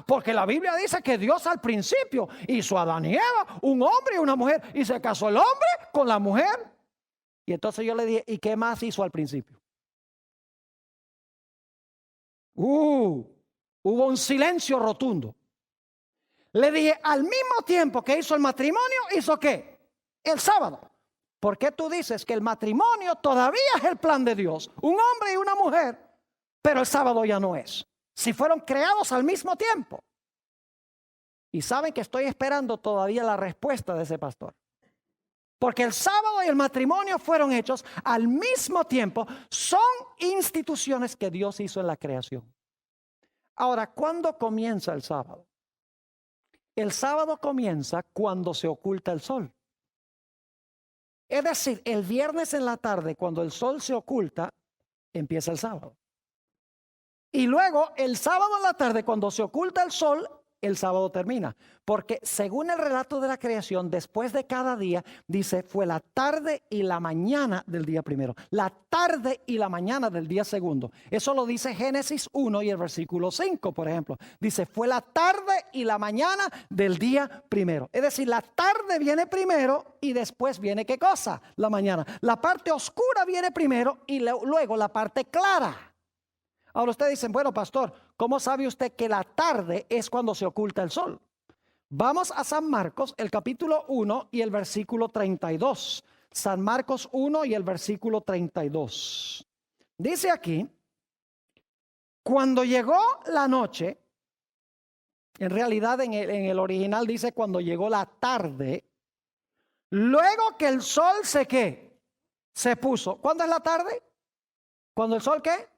A: porque la Biblia dice que Dios al principio hizo a Adán y Eva, un hombre y una mujer, y se casó el hombre con la mujer. Y entonces yo le dije, ¿y qué más hizo al principio? Hubo un silencio rotundo. Le dije, al mismo tiempo que hizo el matrimonio, ¿hizo qué? El sábado. ¿Por qué tú dices que el matrimonio todavía es el plan de Dios? Un hombre y una mujer, pero el sábado ya no es. Si fueron creados al mismo tiempo. Y saben que estoy esperando todavía la respuesta de ese pastor. Porque el sábado y el matrimonio fueron hechos al mismo tiempo. Son instituciones que Dios hizo en la creación. Ahora, ¿cuándo comienza el sábado? El sábado comienza cuando se oculta el sol. Es decir, el viernes en la tarde, cuando el sol se oculta, empieza el sábado. Y luego el sábado en la tarde, cuando se oculta el sol, el sábado termina. Porque según el relato de la creación, después de cada día, dice, fue la tarde y la mañana del día primero. La tarde y la mañana del día segundo. Eso lo dice Génesis 1 y el versículo 5, por ejemplo. Dice, fue la tarde y la mañana del día primero. Es decir, la tarde viene primero y después viene ¿qué cosa? La mañana. La parte oscura viene primero y luego la parte clara. Ahora ustedes dicen, bueno, pastor, ¿cómo sabe usted que la tarde es cuando se oculta el sol? Vamos a San Marcos, el capítulo 1 y el versículo 32. San Marcos 1 y el versículo 32. Dice aquí, cuando llegó la noche, en realidad en el original dice cuando llegó la tarde, luego que el sol se puso. ¿Cuándo es la tarde? ¿Cuando el sol qué?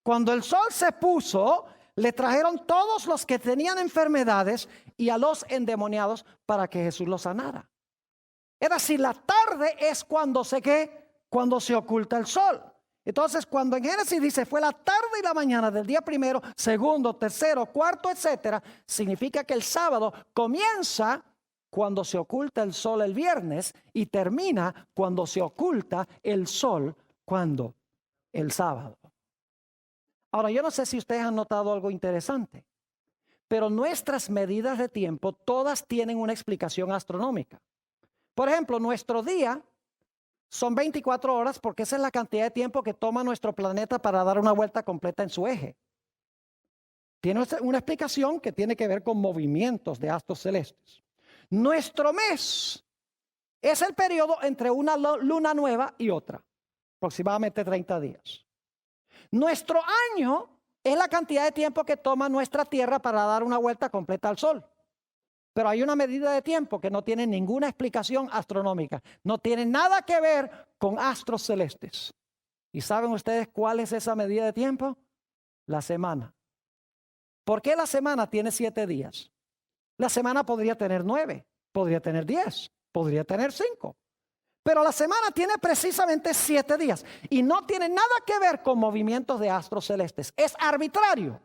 A: Cuando el sol se puso, le trajeron todos los que tenían enfermedades y a los endemoniados para que Jesús los sanara. Es decir, la tarde es cuando cuando se oculta el sol. Entonces, cuando en Génesis dice fue la tarde y la mañana del día primero, segundo, tercero, cuarto, etcétera, significa que el sábado comienza cuando se oculta el sol el viernes y termina cuando se oculta el sol cuando el sábado. Ahora, yo no sé si ustedes han notado algo interesante, pero nuestras medidas de tiempo todas tienen una explicación astronómica. Por ejemplo, nuestro día son 24 horas porque esa es la cantidad de tiempo que toma nuestro planeta para dar una vuelta completa en su eje. Tiene una explicación que tiene que ver con movimientos de astros celestes. Nuestro mes es el periodo entre una luna nueva y otra, aproximadamente 30 días. Nuestro año es la cantidad de tiempo que toma nuestra Tierra para dar una vuelta completa al Sol. Pero hay una medida de tiempo que no tiene ninguna explicación astronómica. No tiene nada que ver con astros celestes. ¿Y saben ustedes cuál es esa medida de tiempo? La semana. ¿Por qué la semana tiene 7 días? La semana podría tener 9, podría tener 10, podría tener 5. Pero la semana tiene precisamente 7 días y no tiene nada que ver con movimientos de astros celestes. Es arbitrario.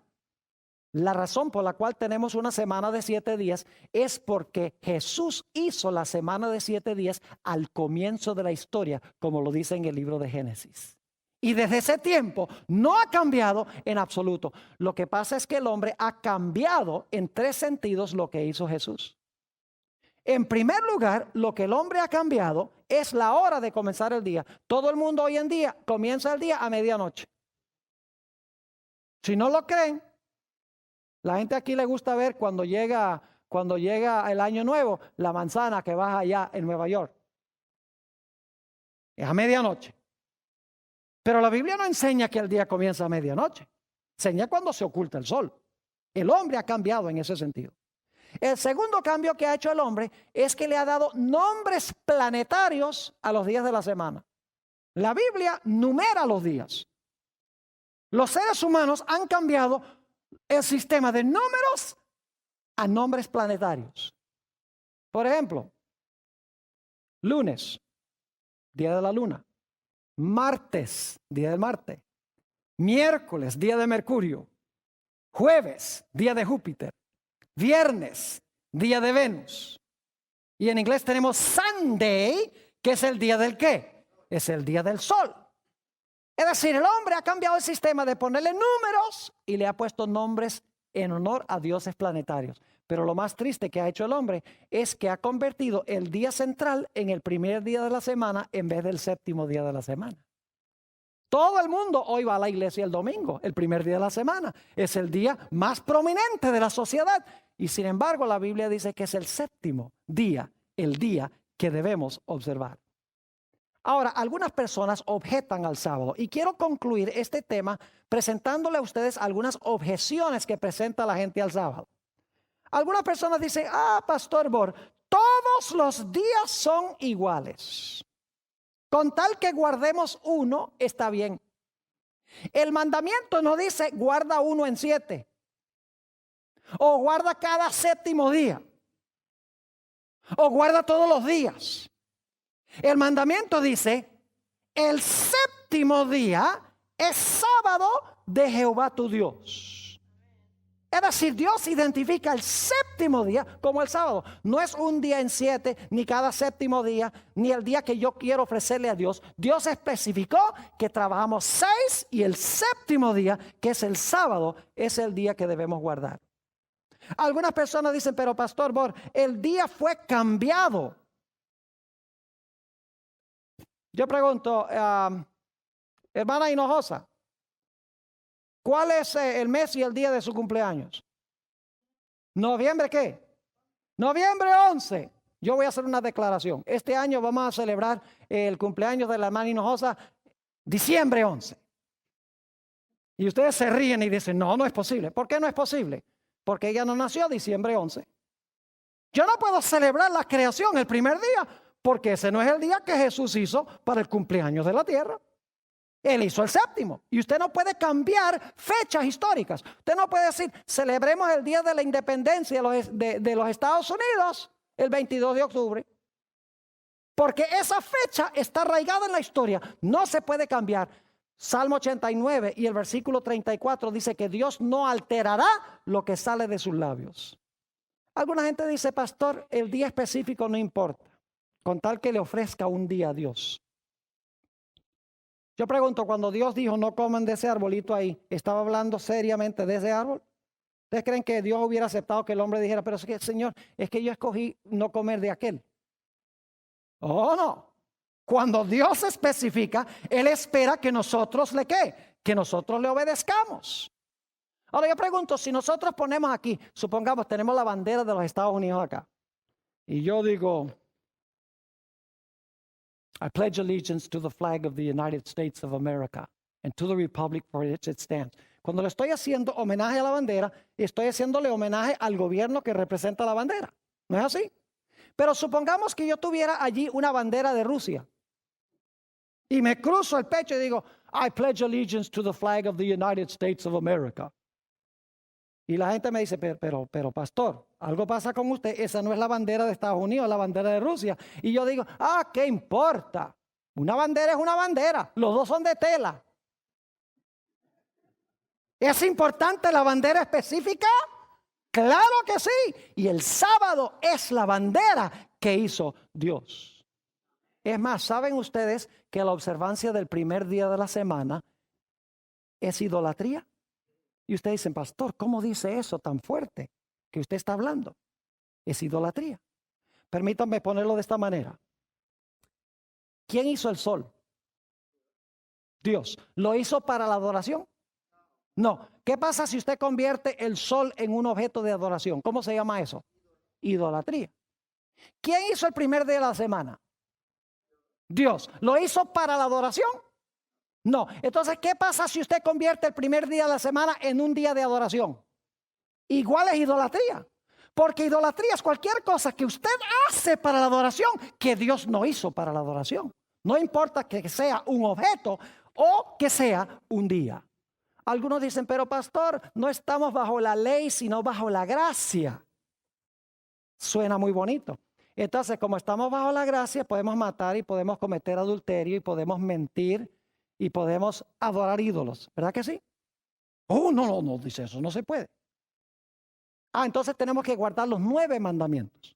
A: La razón por la cual tenemos una semana de 7 días es porque Jesús hizo la semana de 7 días al comienzo de la historia, como lo dice en el libro de Génesis. Y desde ese tiempo no ha cambiado en absoluto. Lo que pasa es que el hombre ha cambiado en 3 sentidos lo que hizo Jesús. En primer lugar, lo que el hombre ha cambiado es la hora de comenzar el día. Todo el mundo hoy en día comienza el día a medianoche. Si no lo creen, la gente aquí le gusta ver cuando llega el año nuevo, la manzana que baja allá en Nueva York. Es a medianoche. Pero la Biblia no enseña que el día comienza a medianoche. Enseña cuando se oculta el sol. El hombre ha cambiado en ese sentido. El segundo cambio que ha hecho el hombre es que le ha dado nombres planetarios a los días de la semana. La Biblia numera los días. Los seres humanos han cambiado el sistema de números a nombres planetarios. Por ejemplo, lunes, día de la luna. Martes, día de Marte. Miércoles, día de Mercurio. Jueves, día de Júpiter. Viernes, día de Venus. Y en inglés tenemos Sunday, que es el día del ¿qué? Es el día del sol. Es decir, el hombre ha cambiado el sistema de ponerle números y le ha puesto nombres en honor a dioses planetarios. Pero lo más triste que ha hecho el hombre es que ha convertido el día central en el primer día de la semana en vez del séptimo día de la semana. Todo el mundo hoy va a la iglesia el domingo, el primer día de la semana. Es el día más prominente de la sociedad. Y sin embargo, la Biblia dice que es el séptimo día, el día que debemos observar. Ahora, algunas personas objetan al sábado y quiero concluir este tema presentándole a ustedes algunas objeciones que presenta la gente al sábado. Algunas personas dicen, Pastor Bor, todos los días son iguales. Con tal que guardemos uno, está bien. El mandamiento no dice guarda 1 en 7 o guarda cada séptimo día o guarda todos los días. El mandamiento dice, el séptimo día es sábado de Jehová tu Dios. Es decir, Dios identifica el séptimo día como el sábado. No es un día en 7, ni cada séptimo día, ni el día que yo quiero ofrecerle a Dios. Dios especificó que trabajamos 6 y el séptimo día, que es el sábado, es el día que debemos guardar. Algunas personas dicen, pero Pastor Bor, el día fue cambiado. Yo pregunto, hermana Hinojosa, ¿cuál es el mes y el día de su cumpleaños? ¿Noviembre qué? Noviembre 11. Yo voy a hacer una declaración. Este año vamos a celebrar el cumpleaños de la hermana Hinojosa diciembre 11. Y ustedes se ríen y dicen, no es posible. ¿Por qué no es posible? Porque ella no nació diciembre 11. Yo no puedo celebrar la creación el primer día, porque ese no es el día que Jesús hizo para el cumpleaños de la tierra. Él hizo el séptimo. Y usted no puede cambiar fechas históricas. Usted no puede decir, celebremos el día de la independencia de los Estados Unidos el 22 de octubre. Porque esa fecha está arraigada en la historia. No se puede cambiar. Salmo 89 y el versículo 34 dice que Dios no alterará lo que sale de sus labios. Alguna gente dice, pastor, el día específico no importa, con tal que le ofrezca un día a Dios. Yo pregunto, cuando Dios dijo no coman de ese arbolito ahí, ¿estaba hablando seriamente de ese árbol? ¿Ustedes creen que Dios hubiera aceptado que el hombre dijera, pero es que Señor, es que yo escogí no comer de aquel? Oh, no. Cuando Dios especifica, Él espera que nosotros le ¿qué? Que nosotros le obedezcamos. Ahora yo pregunto, si nosotros ponemos aquí, supongamos tenemos la bandera de los Estados Unidos acá, y yo digo, I pledge allegiance to the flag of the United States of America and to the republic for which it stands. Cuando le estoy haciendo homenaje a la bandera, estoy haciéndole homenaje al gobierno que representa la bandera. ¿No es así? Pero supongamos que yo tuviera allí una bandera de Rusia y me cruzo el pecho y digo, I pledge allegiance to the flag of the United States of America. Y la gente me dice, pero pastor, algo pasa con usted, esa no es la bandera de Estados Unidos, es la bandera de Rusia. Y yo digo, ¿qué importa? Una bandera es una bandera, los dos son de tela. ¿Es importante la bandera específica? Claro que sí. Y el sábado es la bandera que hizo Dios. Es más, ¿saben ustedes que la observancia del primer día de la semana es idolatría? Y ustedes dicen, pastor, ¿cómo dice eso tan fuerte que usted está hablando? Es idolatría. Permítanme ponerlo de esta manera. ¿Quién hizo el sol? Dios. ¿Lo hizo para la adoración? No. ¿Qué pasa si usted convierte el sol en un objeto de adoración? ¿Cómo se llama eso? Idolatría. ¿Quién hizo el primer día de la semana? Dios. ¿Lo hizo para la adoración? No. Entonces, ¿qué pasa si usted convierte el primer día de la semana en un día de adoración? Igual es idolatría. Porque idolatría es cualquier cosa que usted hace para la adoración que Dios no hizo para la adoración. No importa que sea un objeto o que sea un día. Algunos dicen, pero pastor, no estamos bajo la ley, sino bajo la gracia. Suena muy bonito. Entonces, como estamos bajo la gracia, podemos matar y podemos cometer adulterio y podemos mentir y podemos adorar ídolos. ¿Verdad que sí? Oh, no, dice eso, no se puede. Entonces tenemos que guardar los 9 mandamientos.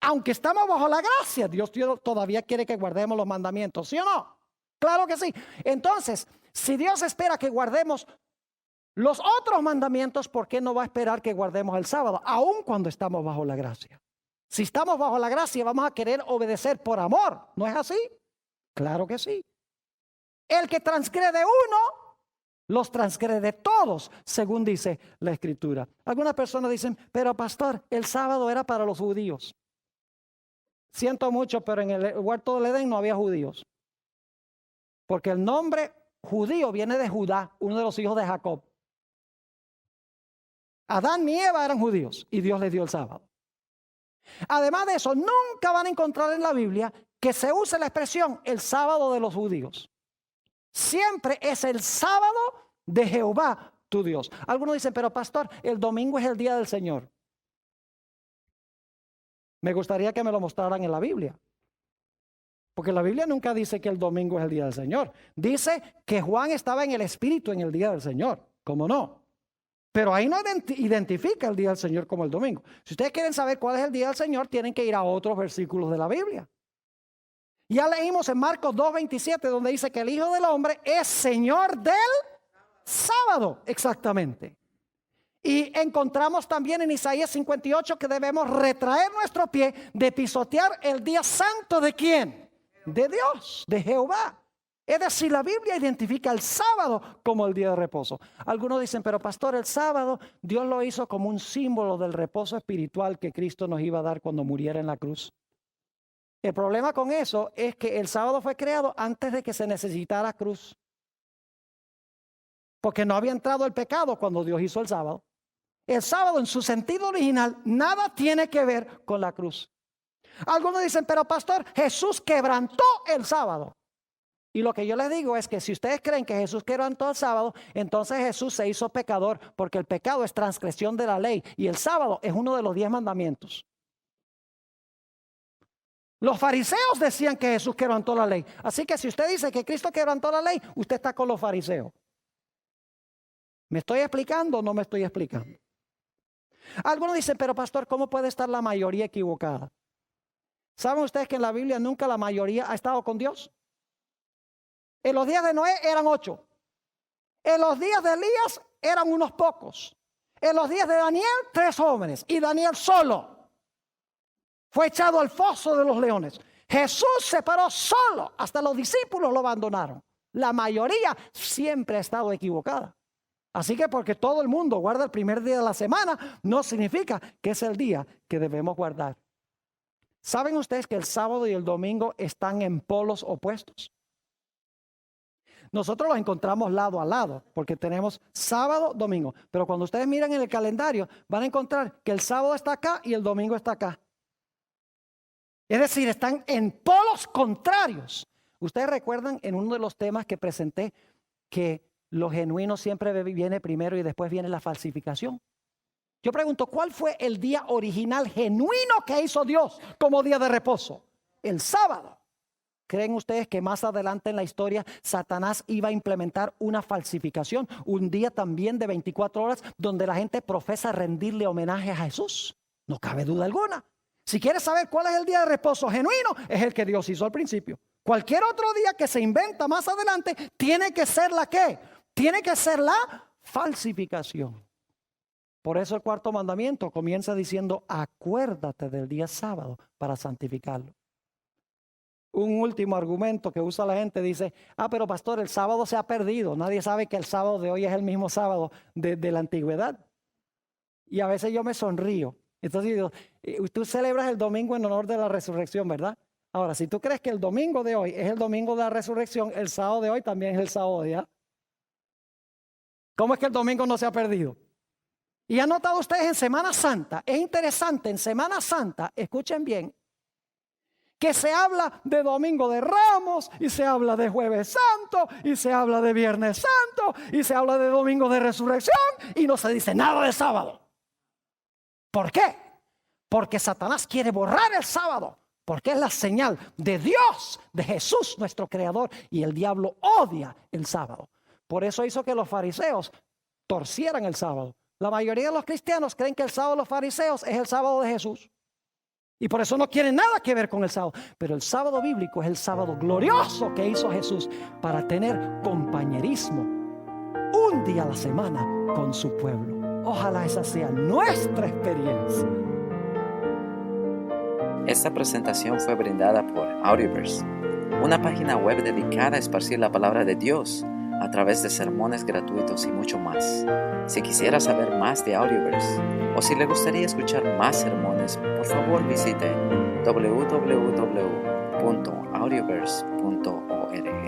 A: Aunque estamos bajo la gracia, Dios todavía quiere que guardemos los mandamientos, ¿sí o no? Claro que sí. Entonces, si Dios espera que guardemos los otros mandamientos, ¿por qué no va a esperar que guardemos el sábado? Aun cuando estamos bajo la gracia. Si estamos bajo la gracia, vamos a querer obedecer por amor. ¿No es así? Claro que sí. El que transgrede uno, los transgrede todos, según dice la Escritura. Algunas personas dicen, pero pastor, el sábado era para los judíos. Siento mucho, pero en el huerto del Edén no había judíos. Porque el nombre judío viene de Judá, uno de los hijos de Jacob. Adán y Eva eran judíos y Dios les dio el sábado. Además de eso, nunca van a encontrar en la Biblia que se use la expresión el sábado de los judíos. Siempre es el sábado de Jehová tu Dios. Algunos dicen, pero pastor, el domingo es el día del Señor. Me gustaría que me lo mostraran en la Biblia. Porque la Biblia nunca dice que el domingo es el día del Señor. Dice que Juan estaba en el Espíritu en el día del Señor. ¿Cómo no? Pero ahí no identifica el día del Señor como el domingo. Si ustedes quieren saber cuál es el día del Señor, tienen que ir a otros versículos de la Biblia. Ya leímos en Marcos 2:27, donde dice que el Hijo del Hombre es Señor del sábado. Exactamente. Y encontramos también en Isaías 58 que debemos retraer nuestro pie de pisotear el día santo ¿de quién? De Dios, de Jehová. Es decir, la Biblia identifica el sábado como el día de reposo. Algunos dicen, pero pastor, el sábado Dios lo hizo como un símbolo del reposo espiritual que Cristo nos iba a dar cuando muriera en la cruz. El problema con eso es que el sábado fue creado antes de que se necesitara cruz. Porque no había entrado el pecado cuando Dios hizo el sábado. El sábado en su sentido original nada tiene que ver con la cruz. Algunos dicen, pero pastor, Jesús quebrantó el sábado. Y lo que yo les digo es que si ustedes creen que Jesús quebrantó el sábado, entonces Jesús se hizo pecador, porque el pecado es transgresión de la ley y el sábado es uno de los 10 mandamientos. Los fariseos decían que Jesús quebrantó la ley. Así que si usted dice que Cristo quebrantó la ley, usted está con los fariseos. ¿Me estoy explicando o no me estoy explicando? Algunos dicen, pero pastor, ¿cómo puede estar la mayoría equivocada? ¿Saben ustedes que en la Biblia nunca la mayoría ha estado con Dios? En los días de Noé eran 8. En los días de Elías eran unos pocos. En los días de Daniel, 3 jóvenes. Y Daniel solo fue echado al foso de los leones. Jesús se paró solo. Hasta los discípulos lo abandonaron. La mayoría siempre ha estado equivocada. Así que porque todo el mundo guarda el primer día de la semana, no significa que es el día que debemos guardar. ¿Saben ustedes que el sábado y el domingo están en polos opuestos? Nosotros los encontramos lado a lado, porque tenemos sábado, domingo. Pero cuando ustedes miran en el calendario, van a encontrar que el sábado está acá y el domingo está acá. Es decir, están en polos contrarios. Ustedes recuerdan en uno de los temas que presenté que lo genuino siempre viene primero y después viene la falsificación. Yo pregunto, ¿cuál fue el día original genuino que hizo Dios como día de reposo? El sábado. ¿Creen ustedes que más adelante en la historia Satanás iba a implementar una falsificación? Un día también de 24 horas donde la gente profesa rendirle homenaje a Jesús. No cabe duda alguna. Si quieres saber cuál es el día de reposo genuino, es el que Dios hizo al principio. Cualquier otro día que se inventa más adelante tiene que ser la ¿qué? Tiene que ser la falsificación. Por eso el cuarto mandamiento comienza diciendo: acuérdate del día sábado para santificarlo. Un último argumento que usa la gente dice: pero pastor, el sábado se ha perdido. Nadie sabe que el sábado de hoy es el mismo sábado de la antigüedad. Y a veces yo me sonrío. Entonces digo, tú celebras el domingo en honor de la resurrección, ¿verdad? Ahora, si tú crees que el domingo de hoy es el domingo de la resurrección, el sábado de hoy también es el sábado de ya. ¿Cómo es que el domingo no se ha perdido? Y han notado ustedes en Semana Santa, es interesante, en Semana Santa, escuchen bien, que se habla de Domingo de Ramos, y se habla de Jueves Santo, y se habla de Viernes Santo, y se habla de Domingo de Resurrección, y no se dice nada de sábado. ¿Por qué? Porque Satanás quiere borrar el sábado, porque es la señal de Dios, de Jesús nuestro Creador, y el diablo odia el sábado. Por eso hizo que los fariseos torcieran el sábado. La mayoría de los cristianos creen que el sábado de los fariseos es el sábado de Jesús. Y por eso no quieren nada que ver con el sábado. Pero el sábado bíblico es el sábado glorioso que hizo Jesús para tener compañerismo un día a la semana con su pueblo. Ojalá esa sea nuestra experiencia.
B: Esta presentación fue brindada por Audioverse, una página web dedicada a esparcir la palabra de Dios a través de sermones gratuitos y mucho más. Si quisiera saber más de Audioverse o si le gustaría escuchar más sermones, por favor visite www.audioverse.org.